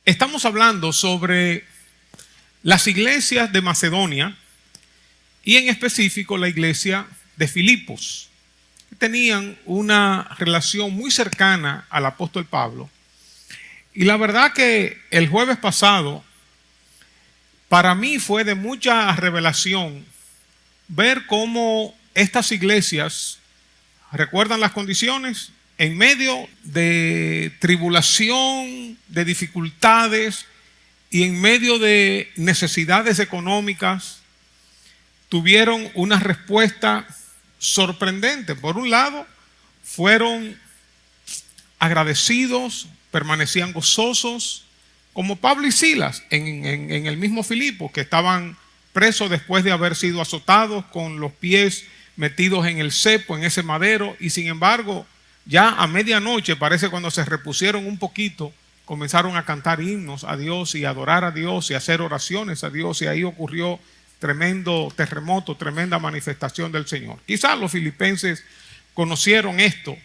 Estamos hablando sobre las iglesias de Macedonia y en específico la iglesia de Filipos. Tenían una relación muy cercana al apóstol Pablo. Y la verdad que el jueves pasado para mí fue de mucha revelación ver cómo estas iglesias recuerdan las condiciones en medio de tribulación, de dificultades y en medio de necesidades económicas, tuvieron una respuesta sorprendente. Por un lado, fueron agradecidos, permanecían gozosos, como Pablo y Silas en el mismo Filipos, que estaban presos después de haber sido azotados, con los pies metidos en el cepo, en ese madero, y sin embargo, ya a medianoche, parece cuando se repusieron un poquito, comenzaron a cantar himnos a Dios y a adorar a Dios y a hacer oraciones a Dios, y ahí ocurrió tremendo terremoto, tremenda manifestación del Señor. Quizás los filipenses conocieron esto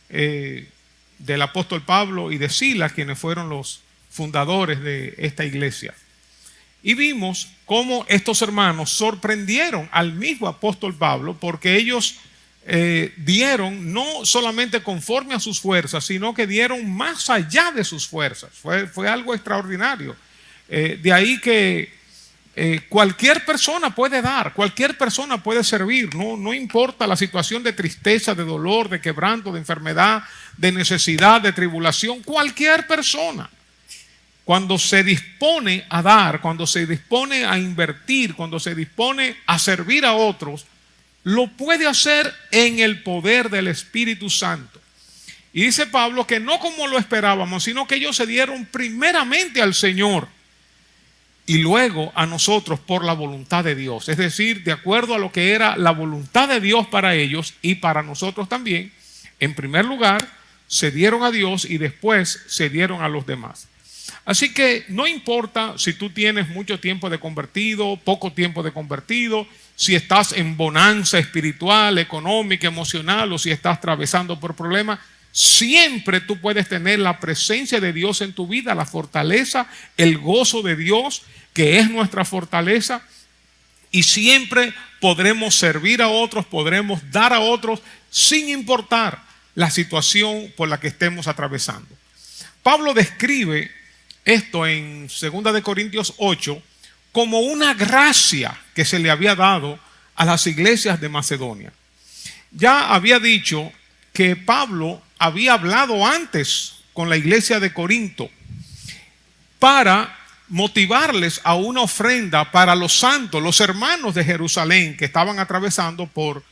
del apóstol Pablo y de Silas, quienes fueron los fundadores de esta iglesia. Y vimos cómo estos hermanos sorprendieron al mismo apóstol Pablo, porque ellos dieron no solamente conforme a sus fuerzas, sino que dieron más allá de sus fuerzas. Fue algo extraordinario. De ahí que cualquier persona puede dar, cualquier persona puede servir, no importa la situación de tristeza, de dolor, de quebranto, de enfermedad, de necesidad, de tribulación, cualquier persona. Cuando se dispone a dar, cuando se dispone a invertir, cuando se dispone a servir a otros, lo puede hacer en el poder del Espíritu Santo. Y dice Pablo que no como lo esperábamos, sino que ellos se dieron primeramente al Señor y luego a nosotros por la voluntad de Dios. Es decir, de acuerdo a lo que era la voluntad de Dios para ellos y para nosotros también. En primer lugar, se dieron a Dios y después se dieron a los demás. Así que no importa si tú tienes mucho tiempo de convertido, poco tiempo de convertido, si estás en bonanza espiritual, económica, emocional, o si estás atravesando por problemas, siempre tú puedes tener la presencia de Dios en tu vida, la fortaleza, el gozo de Dios, que es nuestra fortaleza, y siempre podremos servir a otros, podremos dar a otros, sin importar la situación por la que estemos atravesando. Pablo describe esto en 2 Corintios 8 como una gracia que se le había dado a las iglesias de Macedonia. Ya había dicho que Pablo había hablado antes con la iglesia de Corinto para motivarles a una ofrenda para los santos, los hermanos de Jerusalén que estaban atravesando por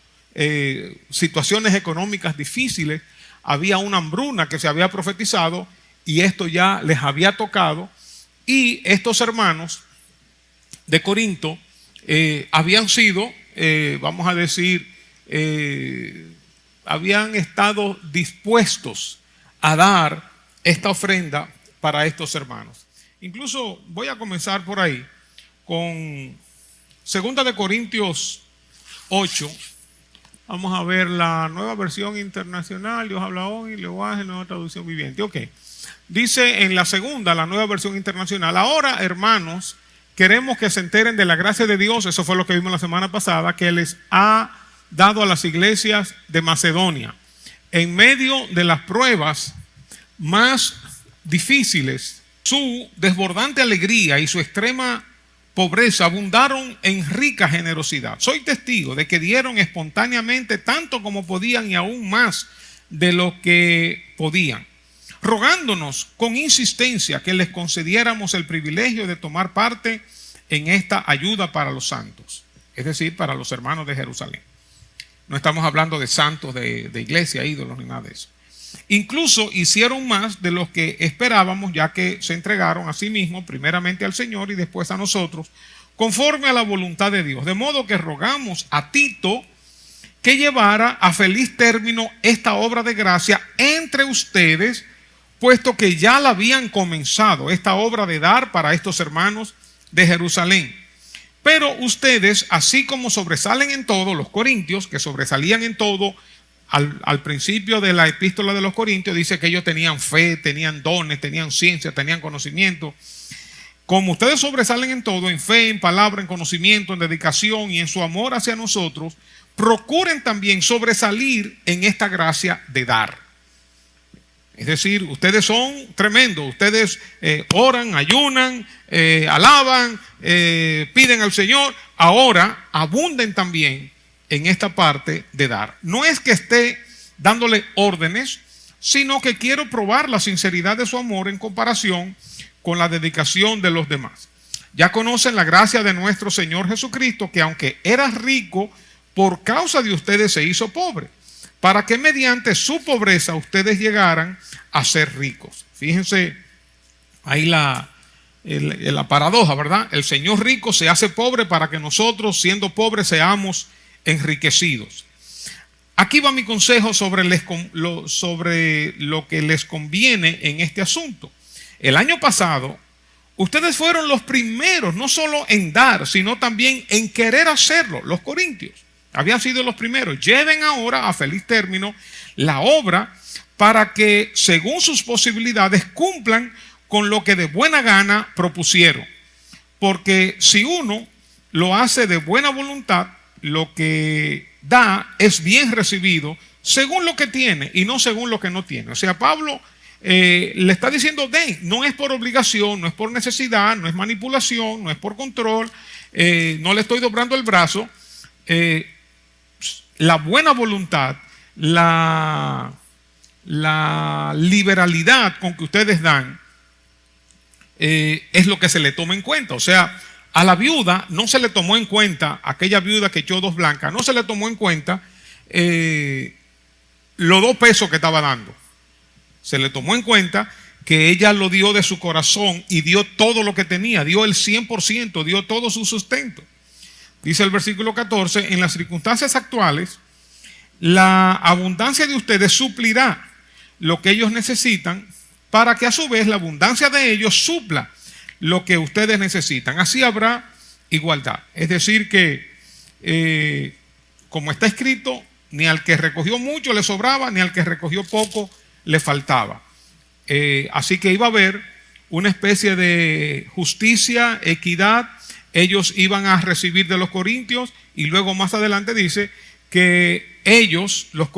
situaciones económicas difíciles. Había una hambruna que se había profetizado y esto ya les había tocado, y estos hermanos de Corinto habían sido, vamos a decir, habían estado dispuestos a dar esta ofrenda para estos hermanos. Incluso voy a comenzar por ahí con 2 Corintios 8. Vamos a ver la nueva versión internacional. Dios habla hoy, lenguaje, nueva traducción viviente. Ok. Dice en la segunda, la nueva versión internacional: ahora, hermanos, queremos que se enteren de la gracia de Dios. Eso fue lo que vimos la semana pasada, que les ha dado a las iglesias de Macedonia. En medio de las pruebas más difíciles, su desbordante alegría y su extrema pobreza abundaron en rica generosidad. Soy testigo de que dieron espontáneamente tanto como podían y aún más de lo que podían, rogándonos con insistencia que les concediéramos el privilegio de tomar parte en esta ayuda para los santos, es decir, para los hermanos de Jerusalén. No estamos hablando de santos de iglesia, ídolos ni nada de eso. Incluso hicieron más de lo que esperábamos, ya que se entregaron a sí mismos, primeramente al Señor y después a nosotros, conforme a la voluntad de Dios. De modo que rogamos a Tito que llevara a feliz término esta obra de gracia entre ustedes, puesto que ya la habían comenzado, esta obra de dar para estos hermanos de Jerusalén. Pero ustedes, así como sobresalen en todo, los corintios que sobresalían en todo, al principio de la epístola de los Corintios dice que ellos tenían fe, tenían dones, tenían ciencia, tenían conocimiento. Como ustedes sobresalen en todo, en fe, en palabra, en conocimiento, en dedicación y en su amor hacia nosotros, procuren también sobresalir en esta gracia de dar. Es decir, ustedes son tremendos, ustedes oran, ayunan, alaban, piden al Señor. Ahora abunden también en esta parte de dar. No es que esté dándole órdenes, sino que quiero probar la sinceridad de su amor en comparación con la dedicación de los demás. Ya conocen la gracia de nuestro Señor Jesucristo, que aunque era rico, por causa de ustedes se hizo pobre, para que mediante su pobreza ustedes llegaran a ser ricos. Fíjense ahí la paradoja, ¿verdad? El Señor rico se hace pobre para que nosotros, siendo pobres, seamos enriquecidos. Aquí va mi consejo sobre lo que les conviene en este asunto. El año pasado, ustedes fueron los primeros, no solo en dar, sino también en querer hacerlo. Los corintios habían sido los primeros. Lleven ahora a feliz término la obra para que, según sus posibilidades, cumplan con lo que de buena gana propusieron. Porque si uno lo hace de buena voluntad, lo que da es bien recibido según lo que tiene y no según lo que no tiene. O sea, Pablo le está diciendo, den, no es por obligación, no es por necesidad, no es manipulación, no es por control, no le estoy doblando el brazo. La buena voluntad, la liberalidad con que ustedes dan es lo que se le toma en cuenta. O sea, a la viuda no se le tomó en cuenta, aquella viuda que echó 2 blancas, no se le tomó en cuenta los 2 pesos que estaba dando. Se le tomó en cuenta que ella lo dio de su corazón y dio todo lo que tenía, dio el 100%, dio todo su sustento. Dice el versículo 14, en las circunstancias actuales, la abundancia de ustedes suplirá lo que ellos necesitan, para que a su vez la abundancia de ellos supla lo que ustedes necesitan. Así habrá igualdad. Es decir que, como está escrito, ni al que recogió mucho le sobraba, ni al que recogió poco le faltaba. Así que iba a haber una especie de justicia, equidad. Ellos iban a recibir de los corintios, y luego más adelante dice que ellos, los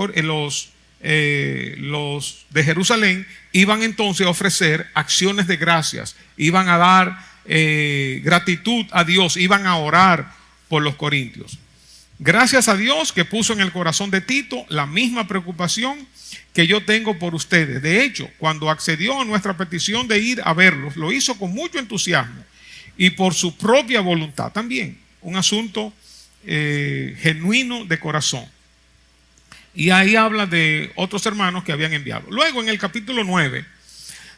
de Jerusalén, iban entonces a ofrecer acciones de gracias, iban a dar gratitud a Dios, iban a orar por los corintios. Gracias a Dios que puso en el corazón de Tito la misma preocupación que yo tengo por ustedes. De hecho, cuando accedió a nuestra petición de ir a verlos, lo hizo con mucho entusiasmo y por su propia voluntad también. Un asunto genuino de corazón. Y ahí habla de otros hermanos que habían enviado. Luego en el capítulo 9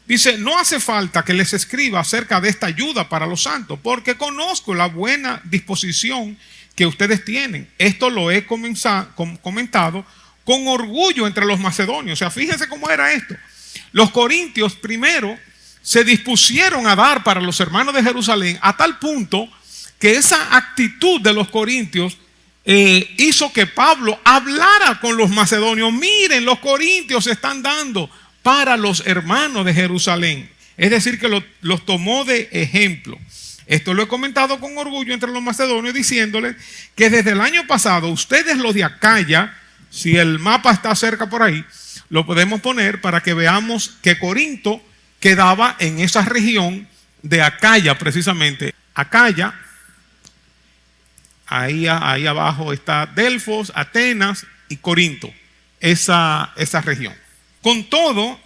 dice, no hace falta que les escriba acerca de esta ayuda para los santos, porque conozco la buena disposición que ustedes tienen. Esto lo he comentado con orgullo entre los macedonios. O sea, fíjense cómo era esto. Los corintios primero se dispusieron a dar para los hermanos de Jerusalén, a tal punto que esa actitud de los corintios hizo que Pablo hablara con los macedonios. Miren, los corintios están dando para los hermanos de Jerusalén. Es decir, que los tomó de ejemplo. Esto lo he comentado con orgullo entre los macedonios, diciéndoles que desde el año pasado, ustedes los de Acaya, si el mapa está cerca por ahí, lo podemos poner para que veamos que Corinto quedaba en esa región de Acaya precisamente. Acaya, ahí abajo está Delfos, Atenas y Corinto, esa región. Con todo,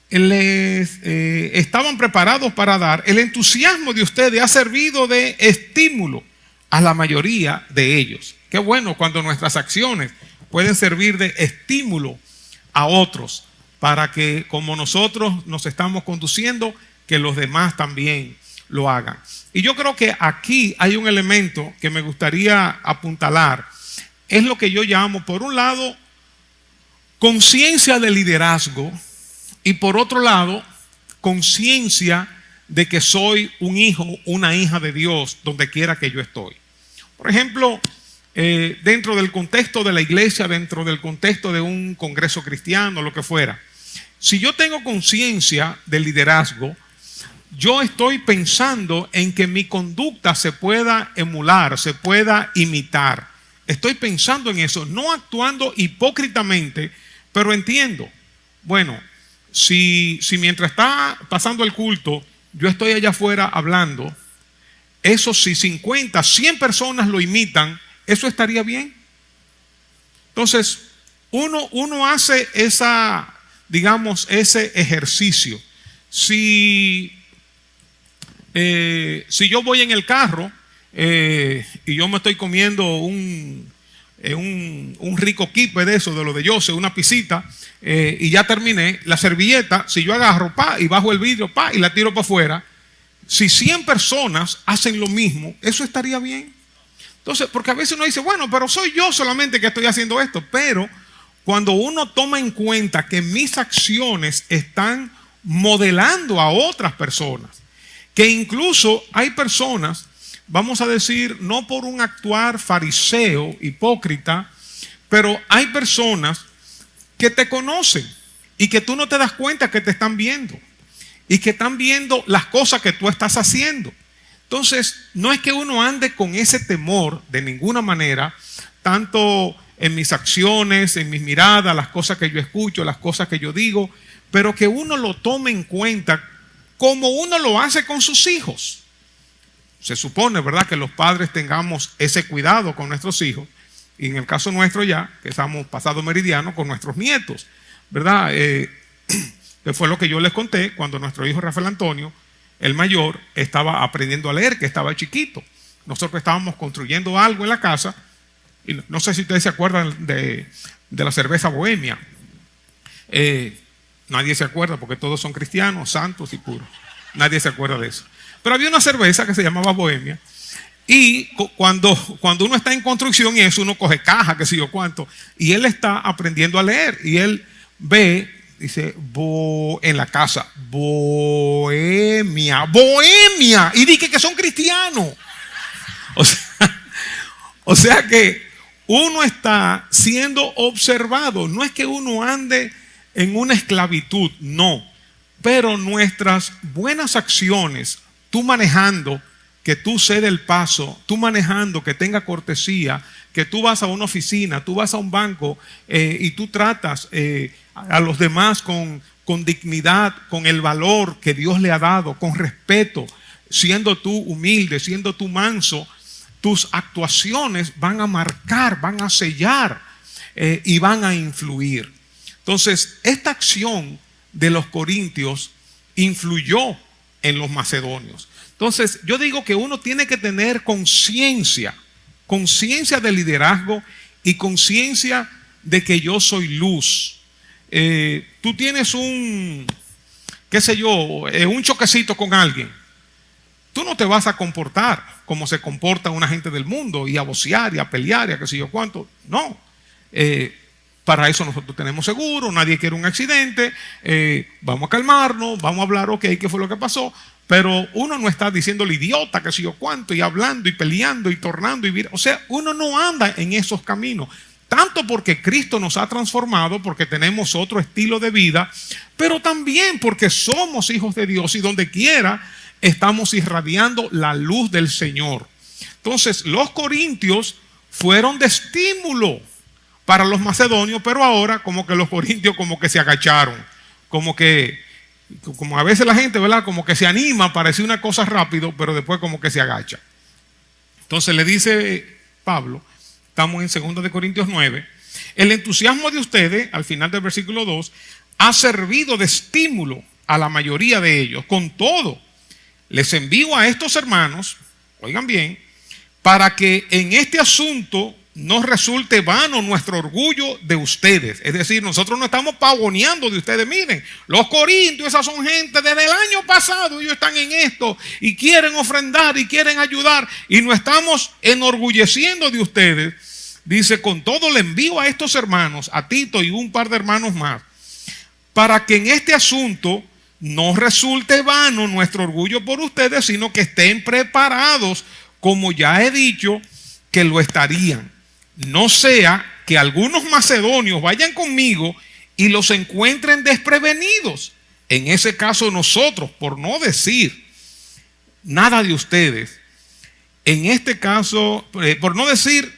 estaban preparados para dar. El entusiasmo de ustedes ha servido de estímulo a la mayoría de ellos. Qué bueno cuando nuestras acciones pueden servir de estímulo a otros, para que como nosotros nos estamos conduciendo, que los demás también lo hagan. Y yo creo que aquí hay un elemento que me gustaría apuntalar. Es lo que yo llamo, por un lado, conciencia de liderazgo, y por otro lado, conciencia de que soy un hijo, una hija de Dios, donde quiera que yo estoy. Por ejemplo, dentro del contexto de la iglesia, dentro del contexto de un congreso cristiano, lo que fuera. Si yo tengo conciencia del liderazgo, yo estoy pensando en que mi conducta se pueda emular, se pueda imitar. Estoy pensando en eso, no actuando hipócritamente, pero entiendo. Bueno, si mientras está pasando el culto, yo estoy allá afuera hablando, eso si 50, 100 personas lo imitan, ¿eso estaría bien? Entonces, uno hace ese ejercicio. Si yo voy en el carro y yo me estoy comiendo un rico kipe de eso, de lo de Jose, una pisita, y ya terminé, la servilleta, si yo agarro, y bajo el vidrio, y la tiro para afuera, si 100 personas hacen lo mismo, ¿eso estaría bien? Entonces, porque a veces uno dice, bueno, pero soy yo solamente que estoy haciendo esto, pero cuando uno toma en cuenta que mis acciones están modelando a otras personas, que incluso hay personas, vamos a decir, no por un actuar fariseo, hipócrita, pero hay personas que te conocen y que tú no te das cuenta que te están viendo y que están viendo las cosas que tú estás haciendo. Entonces, no es que uno ande con ese temor de ninguna manera, tanto en mis acciones, en mis miradas, las cosas que yo escucho, las cosas que yo digo, pero que uno lo tome en cuenta como uno lo hace con sus hijos. Se supone, ¿verdad?, que los padres tengamos ese cuidado con nuestros hijos, y en el caso nuestro ya, que estamos pasado meridiano, con nuestros nietos, ¿verdad? Que fue lo que yo les conté cuando nuestro hijo Rafael Antonio, el mayor, estaba aprendiendo a leer, que estaba chiquito. Nosotros estábamos construyendo algo en la casa, y no sé si ustedes se acuerdan de la cerveza Bohemia. Nadie se acuerda porque todos son cristianos, santos y puros. Nadie se acuerda de eso. Pero había una cerveza que se llamaba Bohemia, y cuando uno está en construcción y eso, uno coge caja, qué sé yo cuánto, y él está aprendiendo a leer, y él ve, dice, en la casa, Bohemia, y dije que son cristianos. O sea que uno está siendo observado. No es que uno ande en una esclavitud, no. Pero nuestras buenas acciones, tú manejando, que tú cedes el paso, tú manejando, que tenga cortesía, que tú vas a una oficina, tú vas a un banco y tú tratas a los demás con dignidad, con el valor que Dios le ha dado, con respeto, siendo tú humilde, siendo tú manso, tus actuaciones van a marcar, van a sellar y van a influir. Entonces, esta acción de los corintios influyó en los macedonios. Entonces, yo digo que uno tiene que tener conciencia de liderazgo y conciencia de que yo soy luz. Tú tienes un choquecito con alguien. Tú no te vas a comportar como se comporta una gente del mundo y a vocear y a pelear y a qué sé yo cuánto. No. Para eso nosotros tenemos seguro, nadie quiere un accidente. Vamos a calmarnos, vamos a hablar, ok, qué fue lo que pasó. Pero uno no está diciéndole idiota, qué sé yo cuánto, y hablando y peleando y tornando. O sea, uno no anda en esos caminos. Tanto porque Cristo nos ha transformado, porque tenemos otro estilo de vida, pero también porque somos hijos de Dios y donde quiera estamos irradiando la luz del Señor. Entonces, los corintios fueron de estímulo para los macedonios, pero ahora como que los corintios como que se agacharon, como a veces la gente, ¿verdad?, como que se anima para decir una cosa rápido, pero después como que se agacha. Entonces le dice Pablo, estamos en 2 de Corintios 9, el entusiasmo de ustedes, al final del versículo 2, ha servido de estímulo a la mayoría de ellos. Con todo, les envío a estos hermanos, oigan bien, para que en este asunto no resulte vano nuestro orgullo de ustedes. Es decir, nosotros no estamos pavoneando de ustedes. Miren, los corintios, esas son gente desde el año pasado, ellos están en esto y quieren ofrendar y quieren ayudar y no estamos enorgulleciendo de ustedes. Dice, con todo le envío a estos hermanos, a Tito y un par de hermanos más, para que en este asunto no resulte vano nuestro orgullo por ustedes, sino que estén preparados, como ya he dicho, que lo estarían. no sea que algunos macedonios vayan conmigo y los encuentren desprevenidos. En ese caso nosotros, por no decir nada de ustedes, en este caso, por no decir,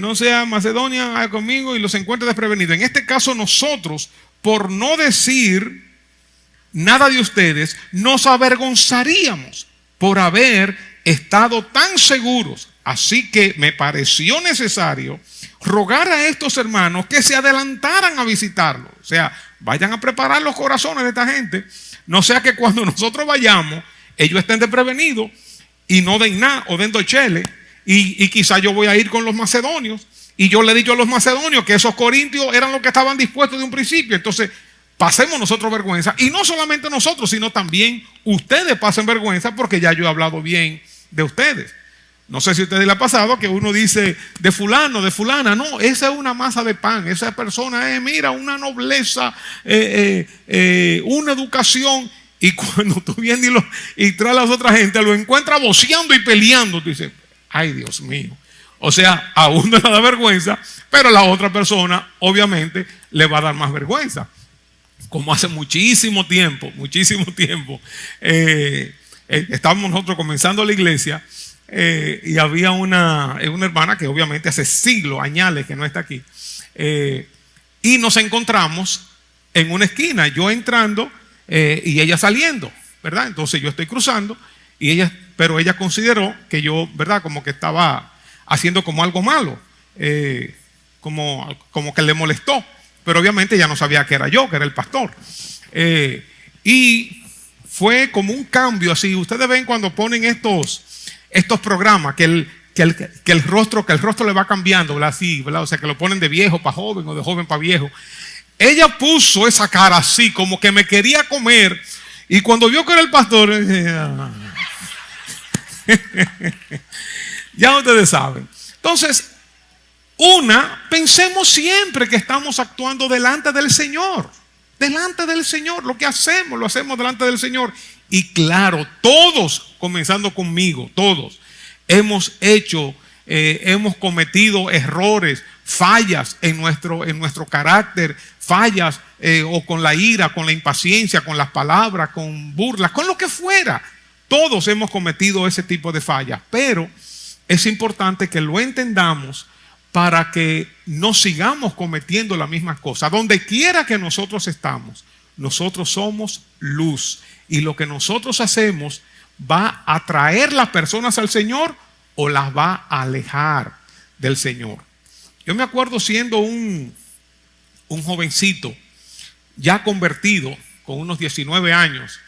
no sea Macedonia conmigo y los encuentre desprevenidos. En este caso nosotros, por no decir nada de ustedes, nos avergonzaríamos por haber estado tan seguros. Así que me pareció necesario rogar a estos hermanos que se adelantaran a visitarlo. O sea, vayan a preparar los corazones de esta gente. No sea que cuando nosotros vayamos, ellos estén desprevenidos y no den nada o den dochele. Y quizá yo voy a ir con los macedonios. Y yo le he dicho a los macedonios que esos corintios eran los que estaban dispuestos de un principio. Entonces, pasemos nosotros vergüenza. Y no solamente nosotros, sino también ustedes pasen vergüenza, porque ya yo he hablado bien de ustedes. No sé si a ustedes les ha pasado que uno dice de fulano, de fulana. No, esa es una masa de pan. Esa persona es, mira, una nobleza, una educación. Y cuando tú vienes y traes a las otras gente, lo encuentras voceando y peleando. Tú dices, ay, Dios mío. O sea, a uno le da vergüenza, pero a la otra persona, obviamente, le va a dar más vergüenza. Como hace muchísimo tiempo, estábamos nosotros comenzando la iglesia. Y había una hermana que obviamente hace siglos, añales que no está aquí, y nos encontramos en una esquina, yo entrando y ella saliendo, ¿verdad? Entonces yo estoy cruzando pero ella consideró que yo, ¿verdad? Como que estaba haciendo como algo malo, como que le molestó, pero obviamente ella no sabía que era yo, que era el pastor, y fue como un cambio así. Ustedes ven cuando ponen estos programas que el rostro le va cambiando, ¿verdad? Así, ¿verdad? O sea, que lo ponen de viejo para joven o de joven para viejo. Ella puso esa cara así, como que me quería comer, y cuando vio que era el pastor, ya ustedes saben. Entonces, pensemos siempre que estamos actuando delante del Señor. Delante del Señor, lo que hacemos, lo hacemos delante del Señor. Y claro, todos, comenzando conmigo, todos hemos cometido errores, fallas en nuestro carácter, fallas o con la ira, con la impaciencia, con las palabras, con burlas, con lo que fuera. Todos hemos cometido ese tipo de fallas, pero es importante que lo entendamos para que no sigamos cometiendo las mismas cosas. Donde quiera que nosotros estamos, nosotros somos luz. Y lo que nosotros hacemos va a atraer las personas al Señor o las va a alejar del Señor. Yo me acuerdo siendo un jovencito ya convertido, con unos 19 años,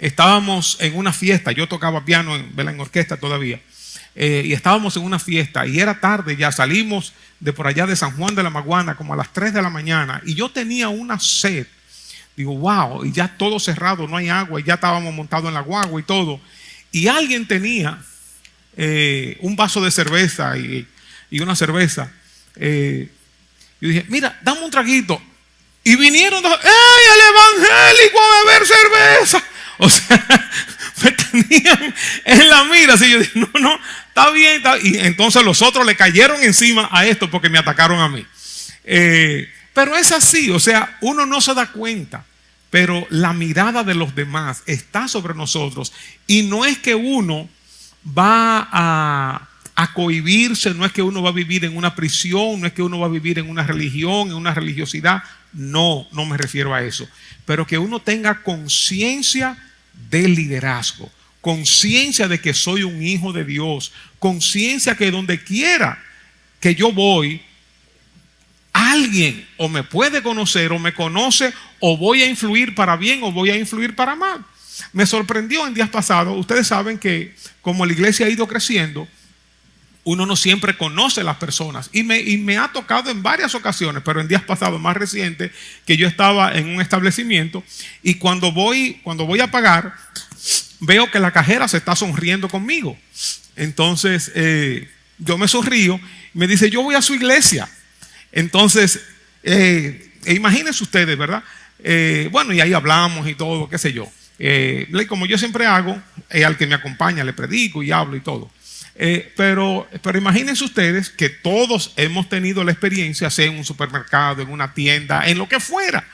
estábamos en una fiesta. Yo tocaba piano en orquesta todavía, y estábamos en una fiesta y era tarde ya. Salimos de por allá de San Juan de la Maguana como a las 3 de la mañana y yo tenía una sed. Digo, wow, y ya todo cerrado, no hay agua, y ya estábamos montados en la guagua y todo. Y alguien tenía un vaso de cerveza y una cerveza. Yo dije, mira, dame un traguito. Y vinieron, ¡ey, el evangélico a beber cerveza! O sea, me tenían en la mira. Así yo dije, no, está bien. Y entonces los otros le cayeron encima a esto porque me atacaron a mí. Pero es así, o sea, uno no se da cuenta, pero la mirada de los demás está sobre nosotros. Y no es que uno va a cohibirse, no es que uno va a vivir en una prisión, no es que uno va a vivir en una religión, en una religiosidad. No me refiero a eso. Pero que uno tenga conciencia del liderazgo, conciencia de que soy un hijo de Dios, conciencia que donde quiera que yo voy, alguien o me puede conocer o me conoce, o voy a influir para bien o voy a influir para mal. Me sorprendió en días pasados. Ustedes saben que como la iglesia ha ido creciendo, uno no siempre conoce a las personas, y me ha tocado en varias ocasiones, pero en días pasados, más reciente, que yo estaba en un establecimiento y cuando voy a pagar, veo que la cajera se está sonriendo conmigo. Entonces yo me sonrío, me dice, yo voy a su iglesia. Entonces, imagínense ustedes, ¿verdad? Bueno, y ahí hablamos y todo, qué sé yo. Como yo siempre hago, al que me acompaña le predico y hablo y todo. Pero imagínense ustedes que todos hemos tenido la experiencia, sea en un supermercado, en una tienda, en lo que fuera,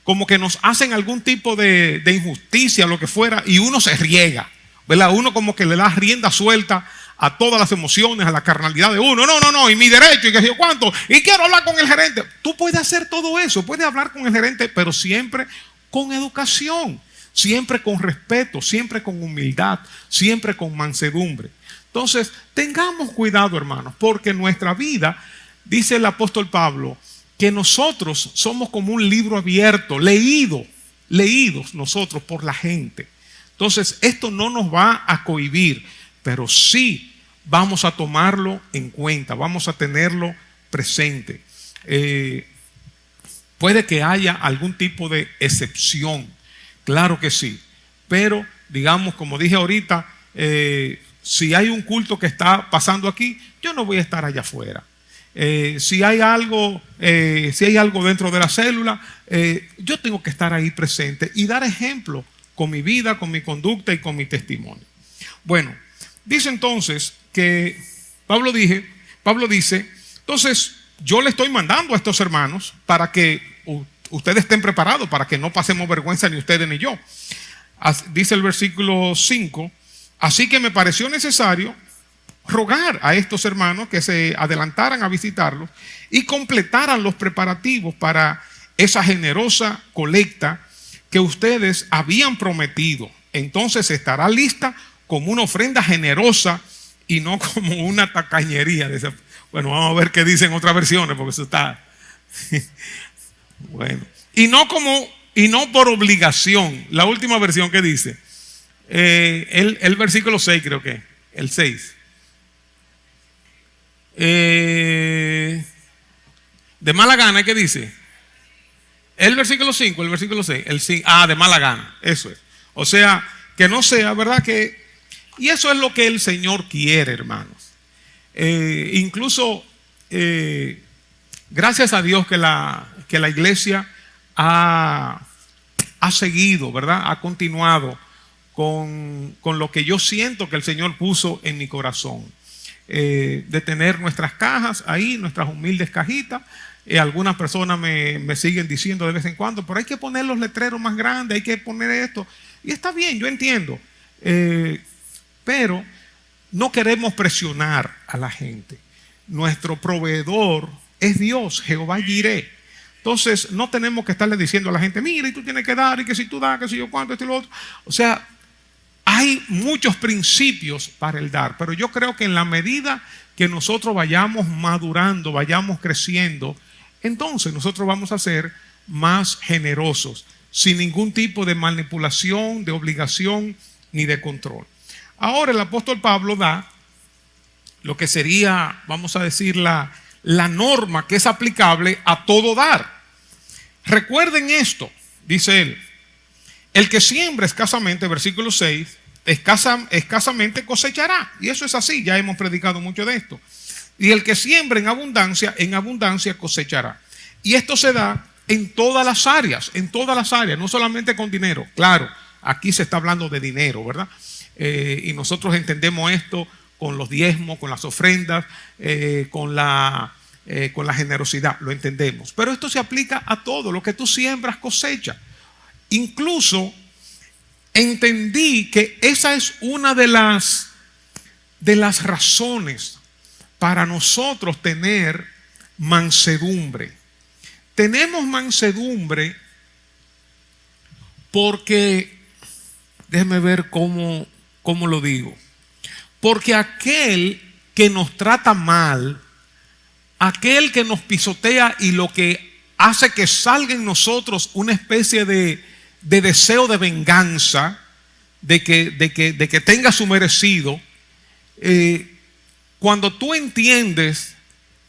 como que nos hacen algún tipo de injusticia, lo que fuera, y uno se riega, ¿verdad? Uno como que le da rienda suelta a todas las emociones, a la carnalidad de uno. No, y mi derecho, y qué sé yo cuánto, y quiero hablar con el gerente. Tú puedes hacer todo eso, puedes hablar con el gerente, pero siempre con educación, siempre con respeto, siempre con humildad, siempre con mansedumbre. Entonces, tengamos cuidado, hermanos, porque nuestra vida, dice el apóstol Pablo, que nosotros somos como un libro abierto, leídos nosotros por la gente. Entonces, esto no nos va a cohibir, pero sí vamos a tomarlo en cuenta, vamos a tenerlo presente. Puede que haya algún tipo de excepción, claro que sí, pero digamos, como dije ahorita, si hay un culto que está pasando aquí, yo no voy a estar allá afuera. Si hay algo dentro de la célula, yo tengo que estar ahí presente y dar ejemplo con mi vida, con mi conducta y con mi testimonio. Bueno, dice entonces que Pablo dice, entonces yo le estoy mandando a estos hermanos para que ustedes estén preparados, para que no pasemos vergüenza ni ustedes ni yo. Dice el versículo 5, así que me pareció necesario rogar a estos hermanos que se adelantaran a visitarlos y completaran los preparativos para esa generosa colecta que ustedes habían prometido. Entonces estará lista como una ofrenda generosa y no como una tacañería. Bueno, vamos a ver qué dicen otras versiones, porque eso está bueno. Y no por obligación. La última versión que dice, el versículo 6 creo que, el 6. De mala gana, ¿qué dice? El versículo 5, el versículo 6, de mala gana, eso es. O sea, que no sea, ¿verdad? Y eso es lo que el Señor quiere, hermanos. Incluso, gracias a Dios que la iglesia ha seguido, ¿verdad? Ha continuado con lo que yo siento que el Señor puso en mi corazón. De tener nuestras cajas ahí, nuestras humildes cajitas. Algunas personas me siguen diciendo de vez en cuando, pero hay que poner los letreros más grandes, hay que poner esto. Y está bien, yo entiendo. Pero no queremos presionar a la gente. Nuestro proveedor es Dios, Jehová Jireh. Entonces no tenemos que estarle diciendo a la gente, mira, y tú tienes que dar, y que si tú das, que si yo cuánto, esto y lo otro. O sea, hay muchos principios para el dar, pero yo creo que en la medida que nosotros vayamos madurando, vayamos creciendo, entonces nosotros vamos a ser más generosos, sin ningún tipo de manipulación, de obligación ni de control. Ahora el apóstol Pablo da lo que sería, vamos a decir, la norma que es aplicable a todo dar. Recuerden esto, dice él. El que siembra escasamente, versículo 6, escasamente cosechará. Y eso es así, ya hemos predicado mucho de esto. Y el que siembra en abundancia cosechará. Y esto se da en todas las áreas, no solamente con dinero. Claro, aquí se está hablando de dinero, ¿verdad? Y nosotros entendemos esto con los diezmos, con las ofrendas, con la generosidad, lo entendemos. Pero esto se aplica a todo, lo que tú siembras cosecha. Incluso entendí que esa es una de las razones para nosotros tener mansedumbre. Tenemos mansedumbre porque, déjeme ver cómo lo digo, porque aquel que nos trata mal, aquel que nos pisotea y lo que hace que salga en nosotros una especie de deseo de venganza, de que tenga su merecido, cuando tú entiendes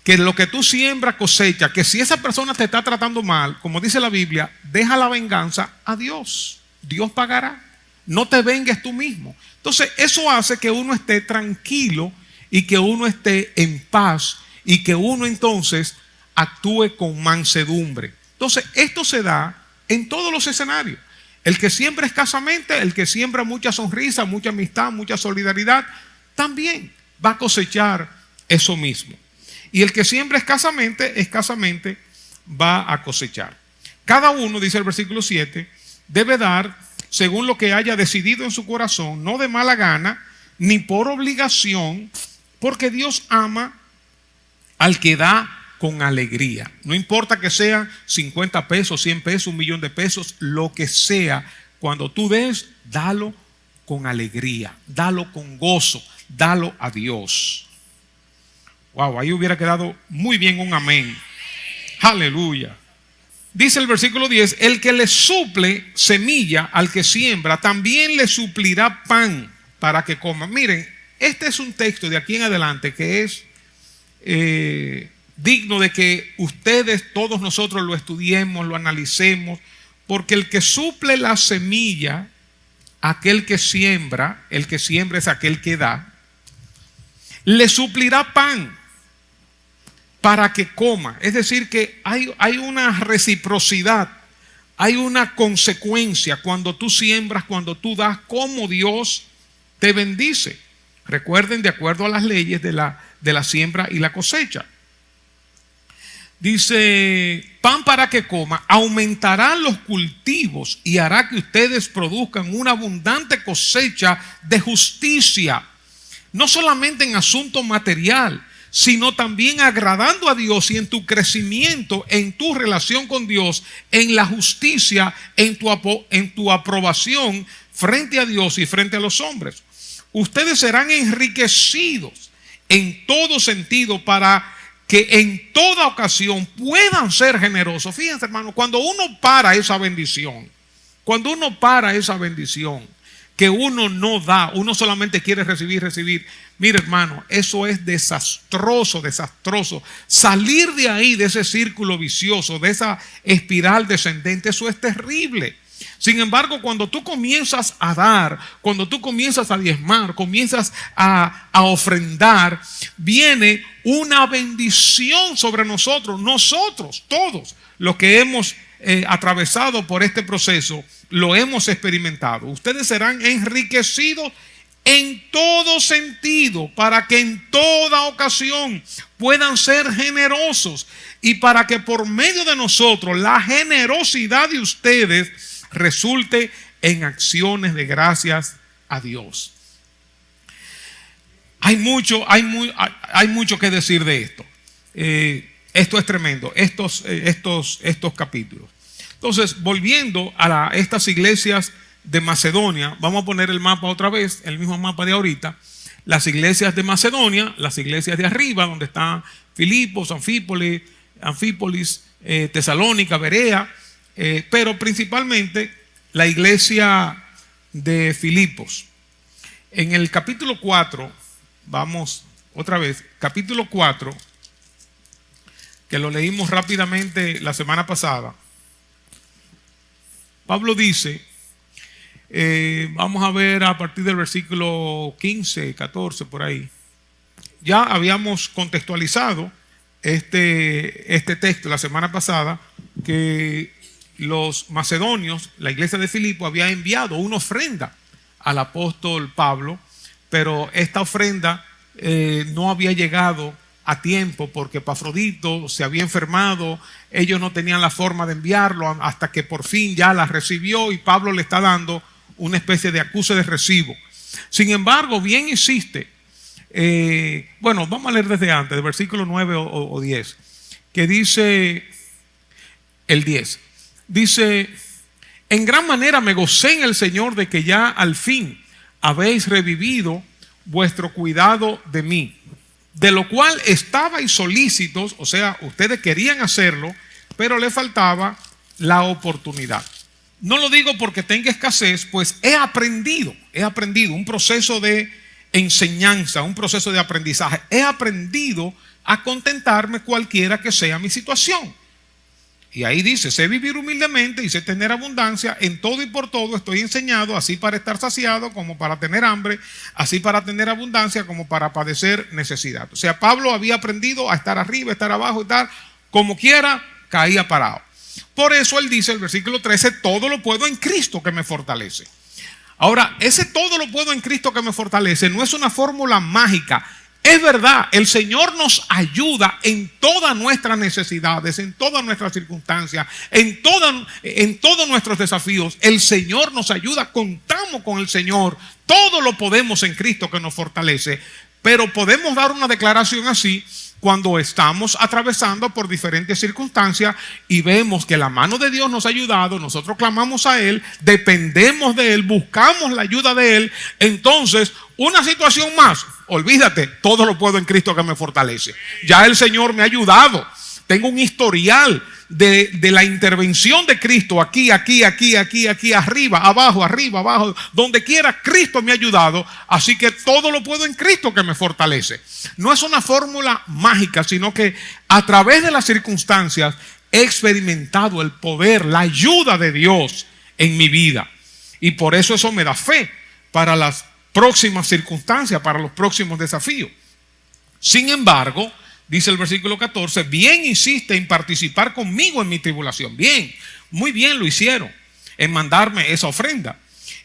que lo que tú siembras cosecha, que si esa persona te está tratando mal, como dice la Biblia, deja la venganza a Dios. Dios pagará. No te vengues tú mismo. Entonces eso hace que uno esté tranquilo y que uno esté en paz y que uno entonces actúe con mansedumbre. Entonces esto se da en todos los escenarios. El que siembra escasamente, el que siembra mucha sonrisa, mucha amistad, mucha solidaridad, también va a cosechar eso mismo. Y el que siembra escasamente va a cosechar. Cada uno, dice el versículo 7, debe dar según lo que haya decidido en su corazón, no de mala gana, ni por obligación, porque Dios ama al que da con alegría. No importa que sean 50 pesos, 100 pesos, 1.000.000 de pesos, lo que sea. Cuando tú des, dalo con alegría, dalo con gozo, dalo a Dios. Wow, ahí hubiera quedado muy bien un amén. Aleluya. Dice el versículo 10, el que le suple semilla al que siembra, también le suplirá pan para que coma. Miren, este es un texto de aquí en adelante que es digno de que ustedes, todos nosotros lo estudiemos, lo analicemos, porque el que suple la semilla, aquel que siembra, el que siembra es aquel que da, le suplirá pan para que coma. Es decir, que hay una reciprocidad, hay una consecuencia cuando tú siembras, cuando tú das, como Dios te bendice. Recuerden, de acuerdo a las leyes de la siembra y la cosecha. Dice, pan para que coma, aumentará los cultivos y hará que ustedes produzcan una abundante cosecha de justicia, no solamente en asunto material, sino también agradando a Dios y en tu crecimiento, en tu relación con Dios, en la justicia, en tu aprobación frente a Dios y frente a los hombres. Ustedes serán enriquecidos en todo sentido para que en toda ocasión puedan ser generosos. Fíjense, hermano, cuando uno para esa bendición, que uno no da, uno solamente quiere recibir. Mire, hermano, eso es desastroso. Salir de ahí, de ese círculo vicioso, de esa espiral descendente, eso es terrible. Sin embargo, cuando tú comienzas a dar, cuando tú comienzas a diezmar, comienzas a ofrendar, viene una bendición sobre nosotros. Nosotros, todos los que hemos atravesado por este proceso, lo hemos experimentado. Ustedes serán enriquecidos en todo sentido, para que en toda ocasión puedan ser generosos y para que por medio de nosotros la generosidad de ustedes resulte en acciones de gracias a Dios. Hay mucho que decir de esto. Esto es tremendo, estos capítulos. Entonces, volviendo a estas iglesias de Macedonia, vamos a poner el mapa otra vez, el mismo mapa de ahorita. Las iglesias de Macedonia, las iglesias de arriba, donde están Filipos, Anfípolis, Tesalónica, Berea, pero principalmente la iglesia de Filipos. En el capítulo 4, vamos otra vez, capítulo 4, que lo leímos rápidamente la semana pasada. Pablo dice, vamos a ver a partir del versículo 15, 14, por ahí. Ya habíamos contextualizado este texto la semana pasada, que los macedonios, la iglesia de Filipo, había enviado una ofrenda al apóstol Pablo, pero esta ofrenda no había llegado a tiempo porque Epafrodito se había enfermado. Ellos no tenían la forma de enviarlo hasta que por fin ya la recibió, y Pablo le está dando una especie de acuse de recibo. Sin embargo, bien insiste. Bueno, vamos a leer desde antes, del versículo 9 o 10, que dice el 10. Dice, en gran manera me gocé en el Señor de que ya al fin habéis revivido vuestro cuidado de mí, de lo cual estabais solícitos, o sea, ustedes querían hacerlo, pero le faltaba la oportunidad. No lo digo porque tenga escasez, pues he aprendido un proceso de enseñanza, un proceso de aprendizaje. He aprendido a contentarme cualquiera que sea mi situación. Y ahí dice, sé vivir humildemente y sé tener abundancia, en todo y por todo estoy enseñado, así para estar saciado como para tener hambre, así para tener abundancia como para padecer necesidad. O sea, Pablo había aprendido a estar arriba, a estar abajo, estar como quiera, caía parado. Por eso él dice, el versículo 13, todo lo puedo en Cristo que me fortalece. Ahora, ese todo lo puedo en Cristo que me fortalece no es una fórmula mágica. Es verdad, el Señor nos ayuda en todas nuestras necesidades, en todas nuestras circunstancias, en todos nuestros desafíos. El Señor nos ayuda, contamos con el Señor. Todo lo podemos en Cristo que nos fortalece. Pero podemos dar una declaración así cuando estamos atravesando por diferentes circunstancias y vemos que la mano de Dios nos ha ayudado, nosotros clamamos a Él, dependemos de Él, buscamos la ayuda de Él. Entonces, una situación más, olvídate, todo lo puedo en Cristo que me fortalece. Ya el Señor me ha ayudado. Tengo un historial de la intervención de Cristo aquí, arriba, abajo, donde quiera Cristo me ha ayudado. Así que todo lo puedo en Cristo que me fortalece. No es una fórmula mágica, sino que a través de las circunstancias he experimentado el poder, la ayuda de Dios en mi vida. Y por eso me da fe para las próximas circunstancias, para los próximos desafíos. Sin embargo, dice el versículo 14, bien insiste en participar conmigo en mi tribulación. Bien, muy bien lo hicieron en mandarme esa ofrenda.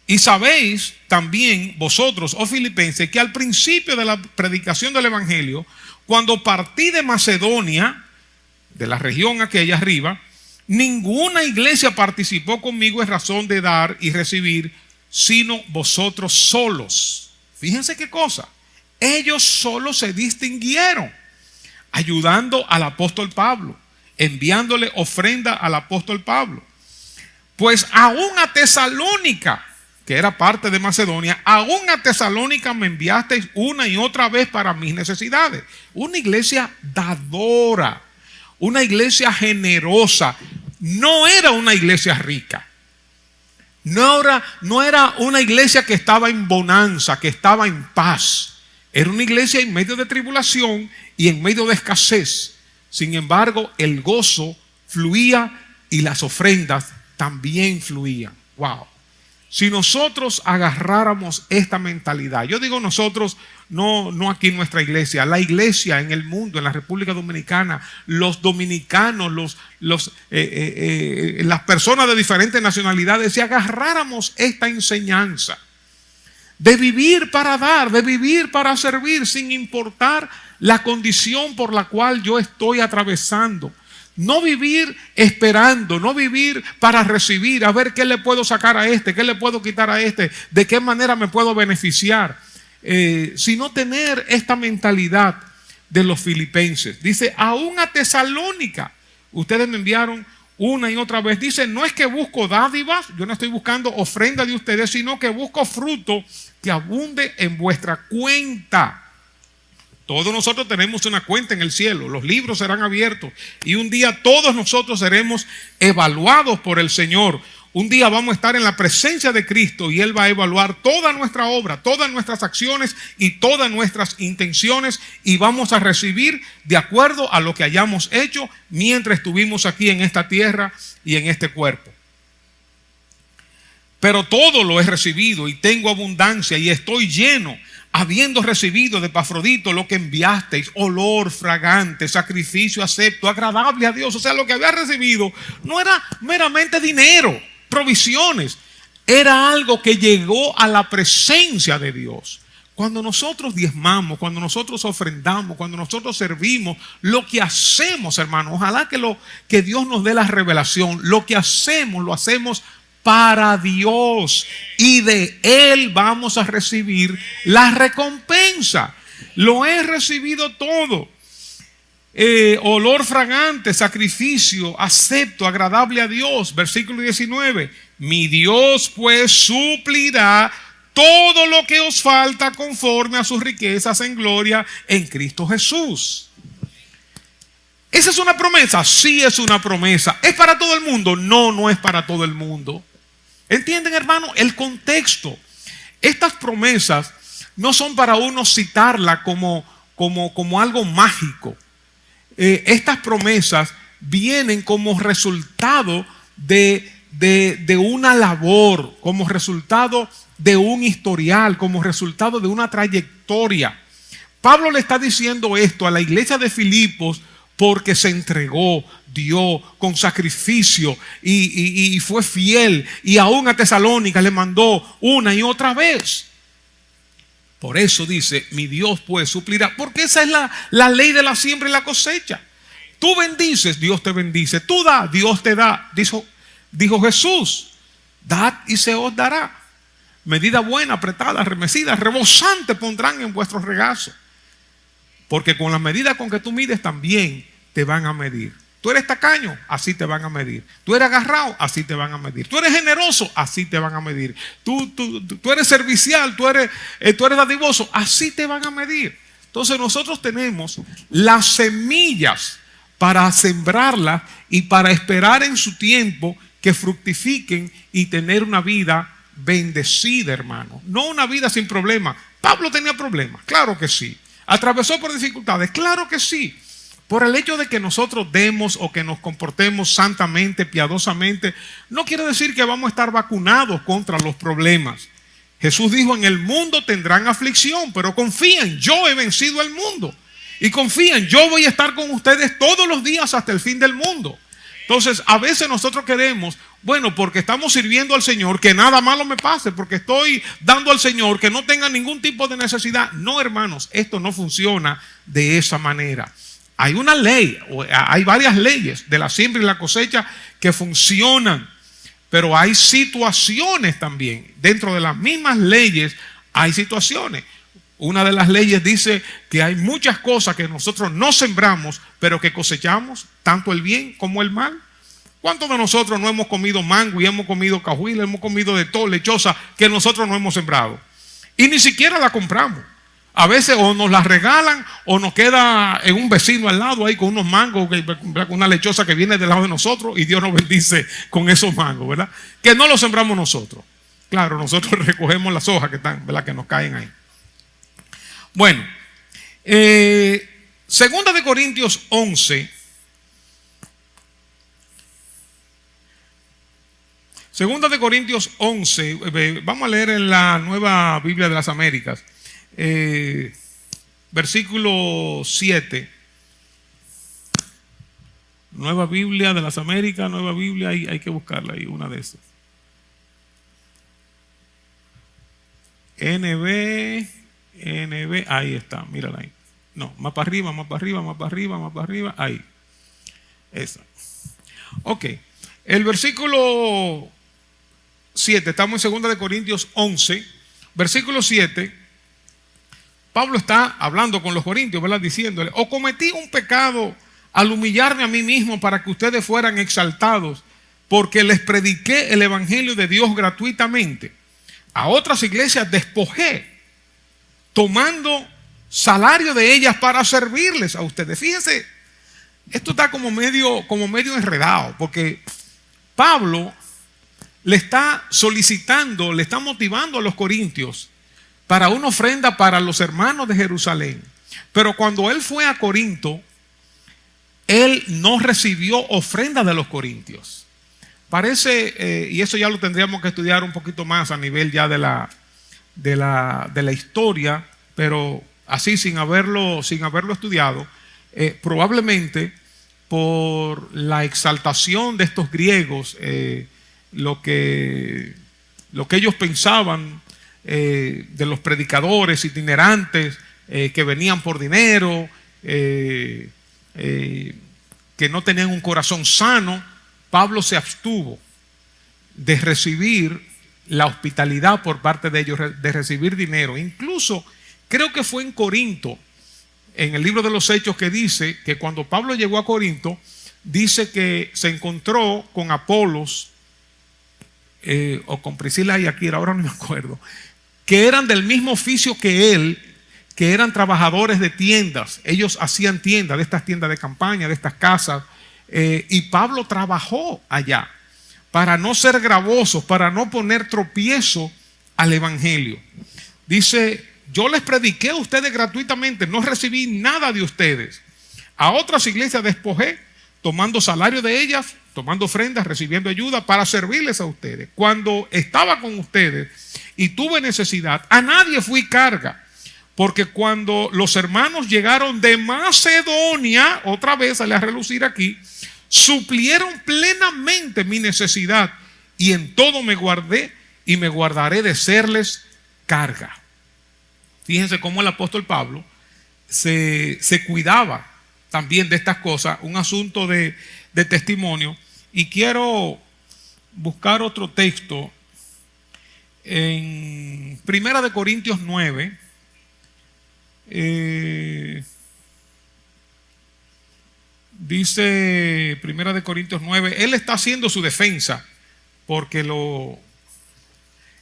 Y sabéis también vosotros, oh filipenses, que al principio de la predicación del evangelio, cuando partí de Macedonia, de la región aquella arriba, ninguna iglesia participó conmigo en razón de dar y recibir, sino vosotros solos. Fíjense qué cosa. Ellos solos se distinguieron, ayudando al apóstol Pablo, enviándole ofrenda al apóstol Pablo. Pues aún a Tesalónica, que era parte de Macedonia, aún a Tesalónica me enviasteis una y otra vez para mis necesidades. Una iglesia dadora, una iglesia generosa. No era una iglesia rica. No era una iglesia que estaba en bonanza, que estaba en paz. Era una iglesia en medio de tribulación y en medio de escasez. Sin embargo, el gozo fluía y las ofrendas también fluían. Wow. Si nosotros agarráramos esta mentalidad, yo digo nosotros, no aquí en nuestra iglesia, la iglesia en el mundo, en la República Dominicana, los dominicanos, las personas de diferentes nacionalidades, si agarráramos esta enseñanza de vivir para dar, de vivir para servir, sin importar la condición por la cual yo estoy atravesando. No vivir esperando, no vivir para recibir, a ver qué le puedo sacar a este, qué le puedo quitar a este, de qué manera me puedo beneficiar, sino tener esta mentalidad de los filipenses. Dice, aún a Tesalónica, ustedes me enviaron una y otra vez. Dice, no es que busco dádivas, yo no estoy buscando ofrenda de ustedes, sino que busco fruto que abunde en vuestra cuenta. Todos nosotros tenemos una cuenta en el cielo, los libros serán abiertos y un día todos nosotros seremos evaluados por el Señor. Un día vamos a estar en la presencia de Cristo y Él va a evaluar toda nuestra obra, todas nuestras acciones y todas nuestras intenciones, y vamos a recibir de acuerdo a lo que hayamos hecho mientras estuvimos aquí en esta tierra y en este cuerpo. Pero todo lo he recibido y tengo abundancia y estoy lleno, habiendo recibido de Epafrodito lo que enviasteis, olor fragante, sacrificio acepto, agradable a Dios. O sea, lo que había recibido no era meramente dinero, provisiones, era algo que llegó a la presencia de Dios. Cuando nosotros diezmamos, cuando nosotros ofrendamos, cuando nosotros servimos, lo que hacemos, hermano, ojalá que Dios nos dé la revelación, lo que hacemos, lo hacemos para Dios y de Él vamos a recibir la recompensa. Lo he recibido todo. Olor fragante, sacrificio, acepto, agradable a Dios. Versículo 19. Mi Dios pues suplirá todo lo que os falta conforme a sus riquezas en gloria en Cristo Jesús. ¿Esa es una promesa? Sí, es una promesa. ¿Es para todo el mundo? No, no es para todo el mundo. ¿Entienden, hermano? El contexto. Estas promesas no son para uno citarla como algo mágico. Estas promesas vienen como resultado de una labor, como resultado de un historial, como resultado de una trayectoria. Pablo le está diciendo esto a la iglesia de Filipos porque se entregó, dio con sacrificio y fue fiel, y aún a Tesalónica le mandó una y otra vez. Por eso dice, mi Dios pues suplirá, porque esa es la ley de la siembra y la cosecha. Tú bendices, Dios te bendice. Tú das, Dios te da. Dijo Jesús, dad y se os dará. Medida buena, apretada, remecida, rebosante pondrán en vuestros regazos. Porque con la medida con que tú mides también te van a medir. Tú eres tacaño, así te van a medir. Tú eres agarrado, así te van a medir. Tú eres generoso, así te van a medir. Tú eres servicial, tú eres dadivoso, así te van a medir. Entonces nosotros tenemos las semillas para sembrarlas y para esperar en su tiempo que fructifiquen y tener una vida bendecida, hermano. No una vida sin problemas. Pablo tenía problemas, claro que sí. ¿Atravesó por dificultades? Claro que sí. Por el hecho de que nosotros demos o que nos comportemos santamente, piadosamente, no quiere decir que vamos a estar vacunados contra los problemas. Jesús dijo, en el mundo tendrán aflicción, pero confíen, yo he vencido el mundo. Y confíen, yo voy a estar con ustedes todos los días hasta el fin del mundo. Entonces, a veces nosotros queremos, bueno, porque estamos sirviendo al Señor, que nada malo me pase, porque estoy dando al Señor que no tenga ningún tipo de necesidad. No, hermanos, esto no funciona de esa manera. Hay una ley, hay varias leyes de la siembra y la cosecha que funcionan, pero hay situaciones también. Dentro de las mismas leyes hay situaciones. Una de las leyes dice que hay muchas cosas que nosotros no sembramos, pero que cosechamos, tanto el bien como el mal. ¿Cuántos de nosotros no hemos comido mango y hemos comido cajuila, hemos comido de todo, lechosa, que nosotros no hemos sembrado? Y ni siquiera la compramos. A veces o nos la regalan o nos queda en un vecino al lado ahí con unos mangos, con una lechosa que viene del lado de nosotros y Dios nos bendice con esos mangos, ¿verdad? Que no los sembramos nosotros. Claro, nosotros recogemos las hojas que están, ¿verdad? Que nos caen ahí. Bueno, Segunda de Corintios 11. Segunda de Corintios 11, vamos a leer en la Nueva Biblia de las Américas, versículo 7. Nueva Biblia de las Américas, Nueva Biblia, hay que buscarla ahí, una de esas. NB, ahí está, mírala ahí. No, más para arriba, más para arriba, más para arriba, más para arriba, ahí. Esa. Ok, el versículo 7, estamos en 2 de Corintios 11, versículo 7. Pablo está hablando con los corintios, ¿verdad? Diciéndole, o cometí un pecado al humillarme a mí mismo para que ustedes fueran exaltados, porque les prediqué el evangelio de Dios gratuitamente. A otras iglesias despojé, tomando salario de ellas para servirles a ustedes. Fíjense, esto está como medio enredado, porque Pablo le está solicitando, le está motivando a los corintios para una ofrenda para los hermanos de Jerusalén. Pero cuando él fue a Corinto, él no recibió ofrenda de los corintios. Parece, y eso ya lo tendríamos que estudiar un poquito más a nivel ya de la historia, pero así sin haberlo estudiado, probablemente por la exaltación de estos griegos, lo que ellos pensaban de los predicadores itinerantes que venían por dinero, que no tenían un corazón sano, Pablo se abstuvo de recibir la hospitalidad por parte de ellos, de recibir dinero. Incluso creo que fue en Corinto, en el libro de los Hechos, que dice que cuando Pablo llegó a Corinto, dice que se encontró con Apolos o con Priscila y Aquila, ahora no me acuerdo, que eran del mismo oficio que él, que eran trabajadores de tiendas. Ellos hacían tiendas, de estas tiendas de campaña, de estas casas, y Pablo trabajó allá para no ser gravosos, para no poner tropiezo al evangelio. Dice, yo les prediqué a ustedes gratuitamente, no recibí nada de ustedes. A otras iglesias despojé, tomando salario de ellas, tomando ofrendas, recibiendo ayuda para servirles a ustedes. Cuando estaba con ustedes y tuve necesidad, a nadie fui carga. Porque cuando los hermanos llegaron de Macedonia, otra vez sale a relucir aquí, suplieron plenamente mi necesidad y en todo me guardé y me guardaré de serles carga. Fíjense cómo el apóstol Pablo se cuidaba también de estas cosas, un asunto de testimonio. Y quiero buscar otro texto en Primera de Corintios 9. Dice Primera de Corintios 9, él está haciendo su defensa porque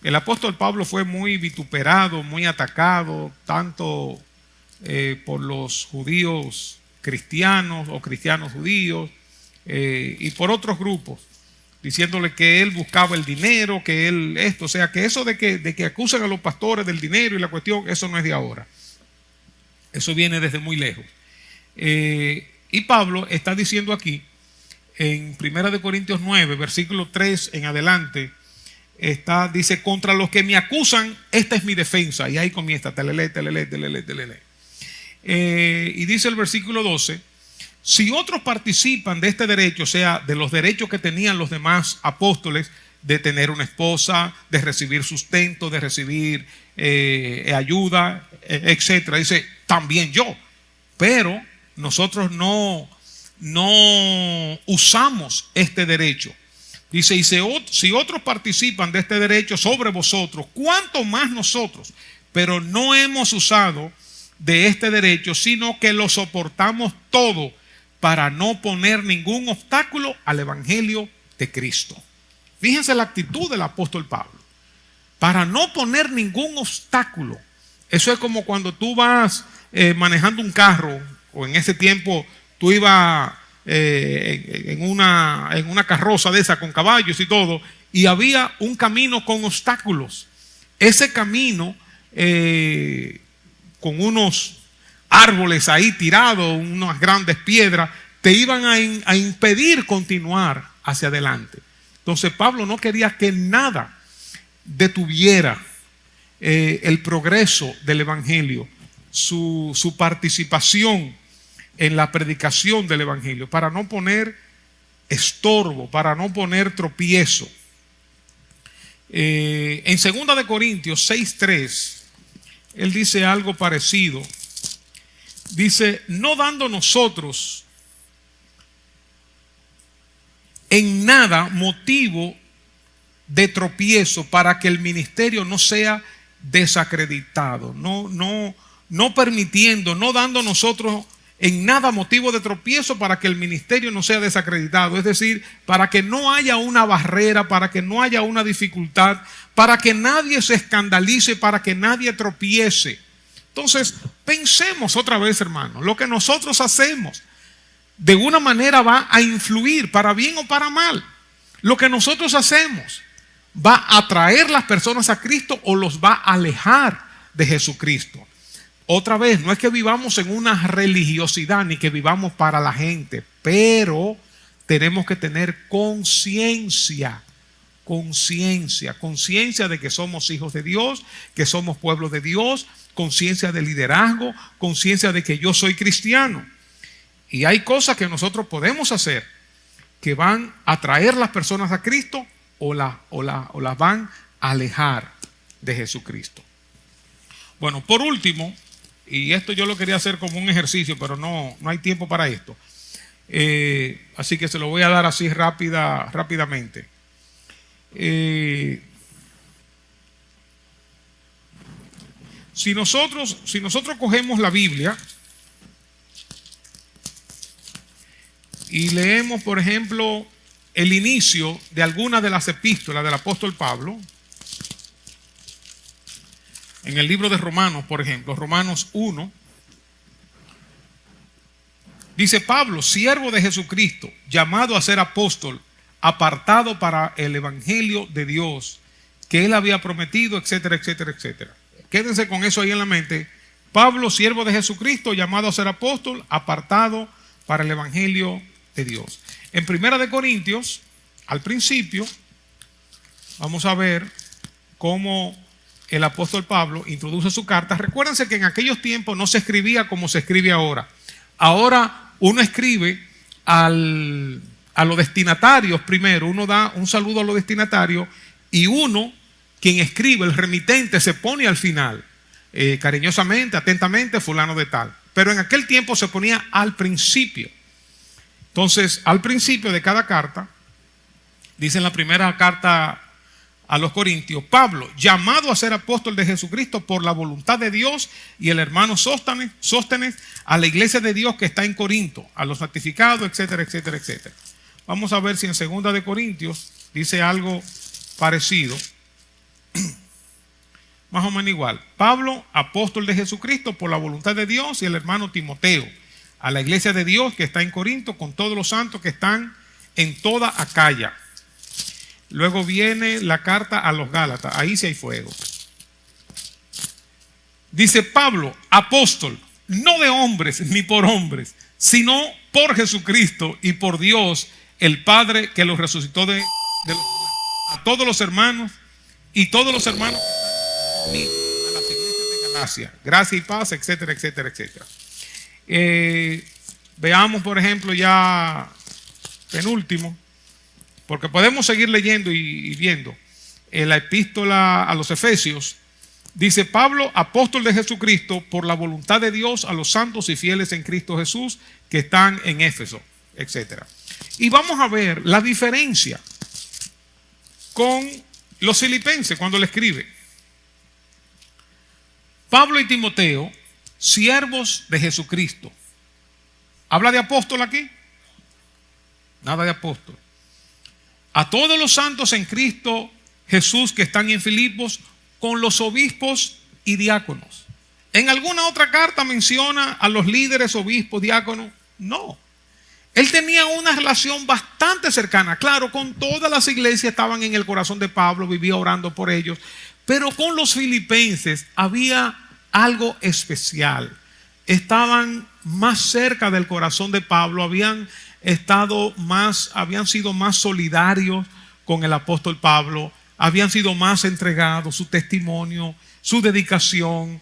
el apóstol Pablo fue muy vituperado, muy atacado, tanto por los judíos cristianos o cristianos judíos y por otros grupos, diciéndole que él buscaba el dinero, que él esto, o sea, que eso de que acusan a los pastores del dinero y la cuestión, eso no es de ahora. Eso viene desde muy lejos. Y Pablo está diciendo aquí, en 1 Corintios 9, versículo 3 en adelante, dice, contra los que me acusan, esta es mi defensa. Y ahí comienza, telele. Y dice el versículo 12, si otros participan de este derecho, o sea, de los derechos que tenían los demás apóstoles, de tener una esposa, de recibir sustento, de recibir ayuda, etcétera, dice, también yo. Pero nosotros no usamos este derecho. Dice, y si otros participan de este derecho sobre vosotros, ¿cuánto más nosotros? Pero no hemos usado de este derecho, sino que lo soportamos todo para no poner ningún obstáculo al evangelio de Cristo. Fíjense la actitud del apóstol Pablo. Para no poner ningún obstáculo. Eso es como cuando tú vas manejando un carro, o en ese tiempo tú ibas en una carroza de esa con caballos y todo, y había un camino con obstáculos. Ese camino con unos árboles ahí tirados, unas grandes piedras, te iban a impedir continuar hacia adelante. Entonces Pablo no quería que nada detuviera el progreso del evangelio, su participación en la predicación del evangelio, para no poner estorbo, para no poner tropiezo. En 2 de Corintios 6:3, él dice algo parecido. Dice, no dando nosotros en nada motivo de tropiezo para que el ministerio no sea desacreditado, no permitiendo, no dando nosotros en nada motivo de tropiezo para que el ministerio no sea desacreditado, es decir, para que no haya una barrera, para que no haya una dificultad, para que nadie se escandalice, para que nadie tropiece. Entonces, pensemos otra vez, hermanos, lo que nosotros hacemos de una manera va a influir, para bien o para mal. Lo que nosotros hacemos va a atraer las personas a Cristo o los va a alejar de Jesucristo. Otra vez, no es que vivamos en una religiosidad ni que vivamos para la gente, pero tenemos que tener conciencia de que somos hijos de Dios, que somos pueblo de Dios, conciencia de liderazgo, conciencia de que yo soy cristiano. Y hay cosas que nosotros podemos hacer que van a traer las personas a Cristo o las van a alejar de Jesucristo. Bueno, por último, y esto yo lo quería hacer como un ejercicio, pero no hay tiempo para esto. Así que se lo voy a dar así rápidamente. Si nosotros cogemos la Biblia y leemos, por ejemplo, el inicio de algunas de las epístolas del apóstol Pablo, en el libro de Romanos, por ejemplo, Romanos 1, dice Pablo, siervo de Jesucristo, llamado a ser apóstol, apartado para el evangelio de Dios, que él había prometido, etcétera, etcétera, etcétera. Quédense con eso ahí en la mente. Pablo, siervo de Jesucristo, llamado a ser apóstol, apartado para el evangelio de Dios. En 1 Corintios, al principio, vamos a ver cómo el apóstol Pablo introduce su carta. Recuérdense que en aquellos tiempos no se escribía como se escribe ahora. Ahora uno escribe a los destinatarios primero, uno da un saludo a los destinatarios y uno, quien escribe, el remitente, se pone al final. cariñosamente, atentamente, fulano de tal. Pero en aquel tiempo se ponía al principio. Entonces, al principio de cada carta, dice en la primera carta a los Corintios, Pablo, llamado a ser apóstol de Jesucristo por la voluntad de Dios, y el hermano Sóstenes, a la iglesia de Dios que está en Corinto, a los santificados, etcétera, etcétera, etcétera. Vamos a ver si en 2 de Corintios dice algo parecido. Más o menos igual. Pablo, apóstol de Jesucristo por la voluntad de Dios, y el hermano Timoteo, a la iglesia de Dios que está en Corinto, con todos los santos que están en toda Acaya. Luego viene la carta a los Gálatas. Ahí sí hay fuego. Dice Pablo, apóstol, no de hombres ni por hombres, sino por Jesucristo y por Dios, el Padre que los resucitó de los muertos. A todos los hermanos y todos los hermanos a las iglesias de Galacia, gracia y paz, etcétera, etcétera, etcétera. Veamos, por ejemplo, ya penúltimo, porque podemos seguir leyendo y viendo. En la epístola a los Efesios dice Pablo, apóstol de Jesucristo por la voluntad de Dios, a los santos y fieles en Cristo Jesús que están en Éfeso, etcétera. Y vamos a ver la diferencia con los filipenses cuando le escribe. Pablo y Timoteo, siervos de Jesucristo. ¿Habla de apóstol aquí? Nada de apóstol. A todos los santos en Cristo Jesús que están en Filipos, con los obispos y diáconos. ¿En alguna otra carta menciona a los líderes, obispos, diáconos? No. Él tenía una relación bastante cercana. Claro, con todas las iglesias estaban en el corazón de Pablo, vivía orando por ellos. Pero con los filipenses había algo especial. Estaban más cerca del corazón de Pablo, habían sido más solidarios con el apóstol Pablo, habían sido más entregados, su testimonio, su dedicación,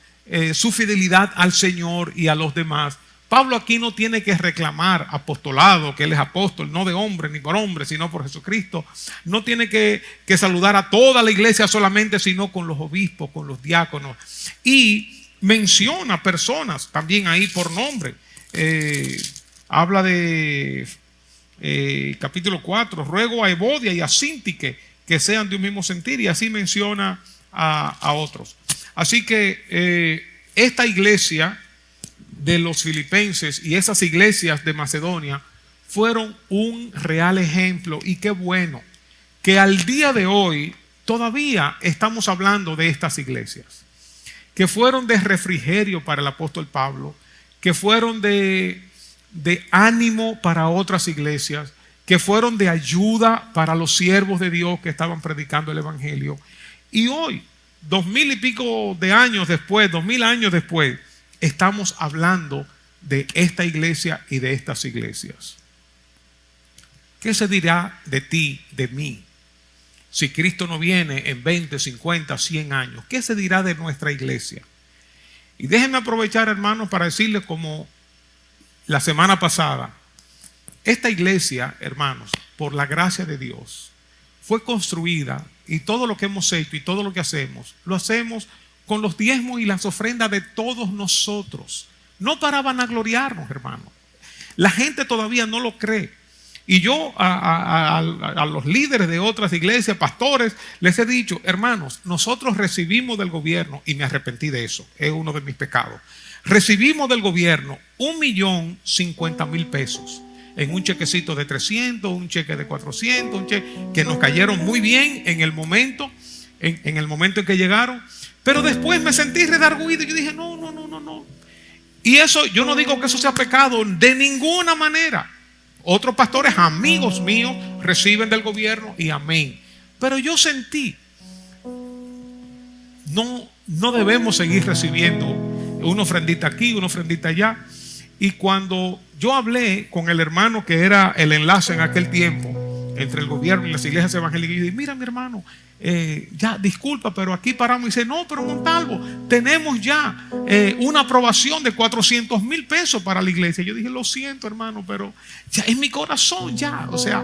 su fidelidad al Señor y a los demás. Pablo aquí no tiene que reclamar apostolado, que él es apóstol, no de hombre ni por hombre, sino por Jesucristo. No tiene que saludar a toda la iglesia solamente, sino con los obispos, con los diáconos. Y menciona personas también ahí por nombre. Habla de capítulo 4, ruego a Evodia y a Síntique que sean de un mismo sentir, y así menciona a otros. Así que esta iglesia de los filipenses y esas iglesias de Macedonia fueron un real ejemplo, y qué bueno que al día de hoy todavía estamos hablando de estas iglesias, que fueron de refrigerio para el apóstol Pablo, que fueron de ánimo para otras iglesias, que fueron de ayuda para los siervos de Dios que estaban predicando el evangelio. Y hoy, 2000 y pico de años después, 2000 años después, estamos hablando de esta iglesia y de estas iglesias. ¿Qué se dirá de ti, de mí, si Cristo no viene en 20, 50, 100 años? ¿Qué se dirá de nuestra iglesia? Y déjenme aprovechar, hermanos, para decirles, como la semana pasada, esta iglesia, hermanos, por la gracia de Dios, fue construida, y todo lo que hemos hecho y todo lo que hacemos, lo hacemos con los diezmos y las ofrendas de todos nosotros. No para vanagloriarnos, hermanos. La gente todavía no lo cree. Y yo a los líderes de otras iglesias, pastores, les he dicho, hermanos, nosotros recibimos del gobierno, y me arrepentí de eso, es uno de mis pecados. Recibimos del gobierno 1.050.000 pesos en un chequecito de 300, un cheque de 400, un cheque que nos cayeron muy bien en el momento, en el momento en que llegaron. Pero después me sentí redarguido y yo dije, no. Y eso, yo no digo que eso sea pecado de ninguna manera. Otros pastores, amigos míos, reciben del gobierno y amén. Pero yo sentí, no debemos seguir recibiendo una ofrendita aquí, una ofrendita allá. Y cuando yo hablé con el hermano que era el enlace en aquel tiempo entre el gobierno y las iglesias evangélicas, yo dije, mira mi hermano, ya disculpa, pero aquí paramos. Y dice, no, pero Montalvo, tenemos ya una aprobación de 400.000 pesos para la iglesia. Yo dije, lo siento hermano, pero ya en mi corazón ya, o sea,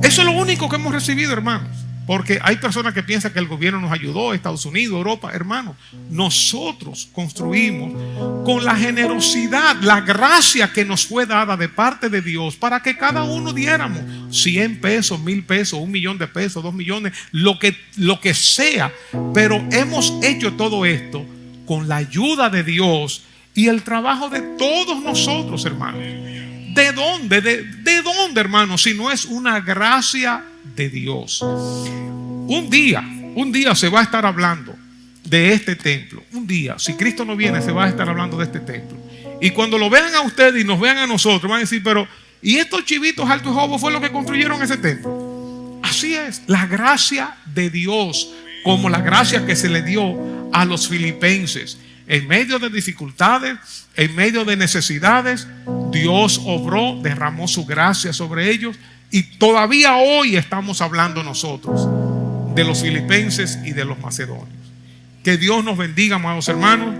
eso es lo único que hemos recibido, hermanos, Porque hay personas que piensan que el gobierno nos ayudó, Estados Unidos, Europa. Hermano, nosotros construimos con la generosidad, la gracia que nos fue dada de parte de Dios para que cada uno diéramos 100 pesos, 1000 pesos, 1 millón de pesos, 2 millones, lo que sea. Pero hemos hecho todo esto con la ayuda de Dios y el trabajo de todos nosotros, hermanos. ¿De dónde? ¿De dónde, hermano? Si no es una gracia de Dios. Un día se va a estar hablando de este templo. Un día, si Cristo no viene, se va a estar hablando de este templo. Y cuando lo vean a ustedes y nos vean a nosotros, van a decir, pero ¿y estos chivitos altos y jobos fue lo que construyeron ese templo? Así es, la gracia de Dios, como la gracia que se le dio a los filipenses. En medio de dificultades, en medio de necesidades, Dios obró, derramó su gracia sobre ellos. Y todavía hoy estamos hablando nosotros de los filipenses y de los macedonios. Que Dios nos bendiga, amados hermanos.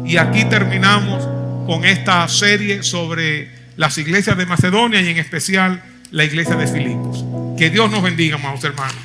Y aquí terminamos con esta serie sobre las iglesias de Macedonia y en especial la iglesia de Filipos. Que Dios nos bendiga, amados hermanos.